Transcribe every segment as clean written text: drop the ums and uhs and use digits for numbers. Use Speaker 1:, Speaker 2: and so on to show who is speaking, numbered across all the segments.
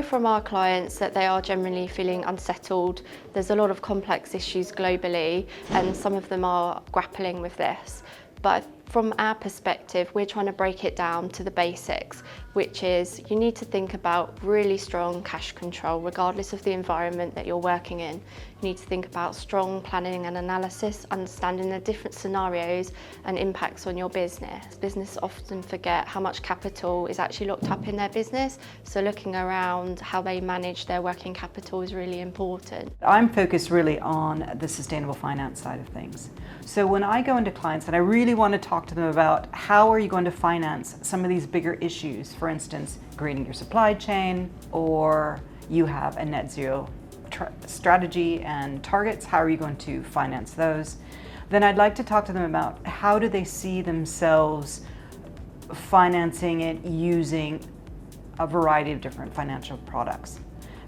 Speaker 1: know from our clients that they are generally feeling unsettled. There's a lot of complex issues globally, and some of them are grappling with this. But from our perspective, we're trying to break it down to the basics, which is you need to think about really strong cash control, regardless of the environment that you're working in. You need to think about strong planning and analysis, understanding the different scenarios and impacts on your business. Businesses often forget how much capital is actually locked up in their business, so looking around how they manage their working capital is really important.
Speaker 2: I'm focused really on the sustainable finance side of things. So when I go into clients and I really want to talk to them about how are you going to finance some of these bigger issues, for instance, greening your supply chain, or you have a net zero strategy and targets, how are you going to finance those? Then I'd like to talk to them about how do they see themselves financing it using a variety of different financial products.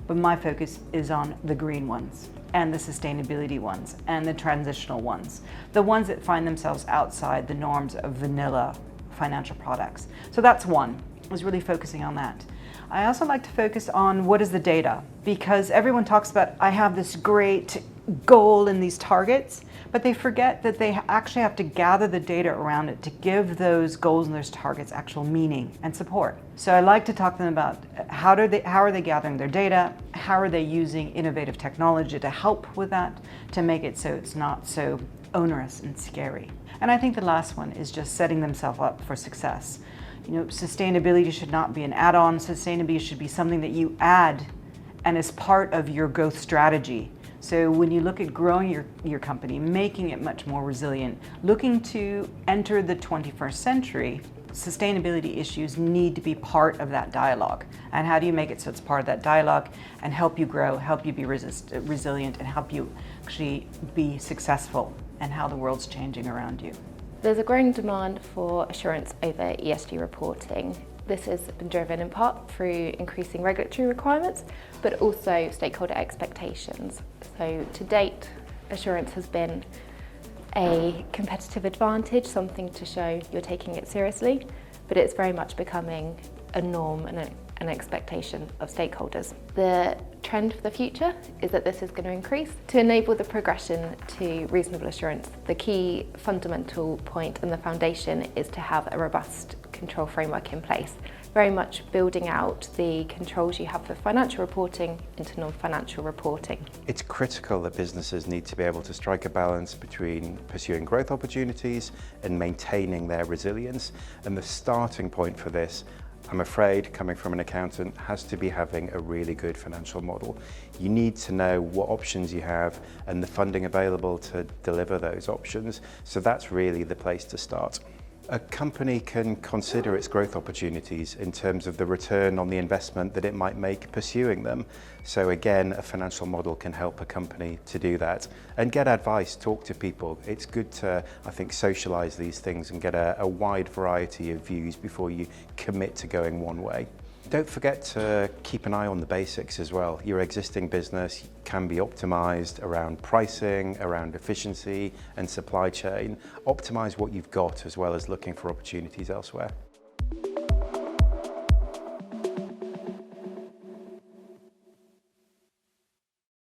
Speaker 2: But my focus is on the green ones and the sustainability ones and the transitional ones, the ones that find themselves outside the norms of vanilla financial products. So that's one, is really focusing on that. I also like to focus on what is the data, because everyone talks about, I have this great goal and these targets, but they forget that they actually have to gather the data around it to give those goals and those targets actual meaning and support. So I like to talk to them about how are they gathering their data, how are they using innovative technology to help with that, to make it so it's not so onerous and scary. And I think the last one is just setting themselves up for success. You know, sustainability should not be an add-on. Sustainability should be something that you add and is part of your growth strategy. So when you look at growing your company, making it much more resilient, looking to enter the 21st century, sustainability issues need to be part of that dialogue. And how do you make it so it's part of that dialogue and help you grow, help you be resilient, and help you actually be successful and how the world's changing around you?
Speaker 3: There's a growing demand for assurance over ESG reporting. This has been driven in part through increasing regulatory requirements, but also stakeholder expectations. So to date, assurance has been a competitive advantage, something to show you're taking it seriously, but it's very much becoming a norm and an expectation of stakeholders. The trend for the future is that this is going to increase. To enable the progression to reasonable assurance, the key fundamental point and the foundation is to have a robust control framework in place, very much building out the controls you have for financial reporting into non-financial reporting.
Speaker 4: It's critical that businesses need to be able to strike a balance between pursuing growth opportunities and maintaining their resilience. And the starting point for this, I'm afraid, coming from an accountant, has to be having a really good financial model. You need to know what options you have and the funding available to deliver those options. So that's really the place to start. A company can consider its growth opportunities in terms of the return on the investment that it might make pursuing them. So again, a financial model can help a company to do that. And get advice, talk to people. It's good to, I think, socialize these things and get a wide variety of views before you commit to going one way. Don't forget to keep an eye on the basics as well. Your existing business can be optimized around pricing, around efficiency and supply chain. Optimize what you've got as well as looking for opportunities elsewhere.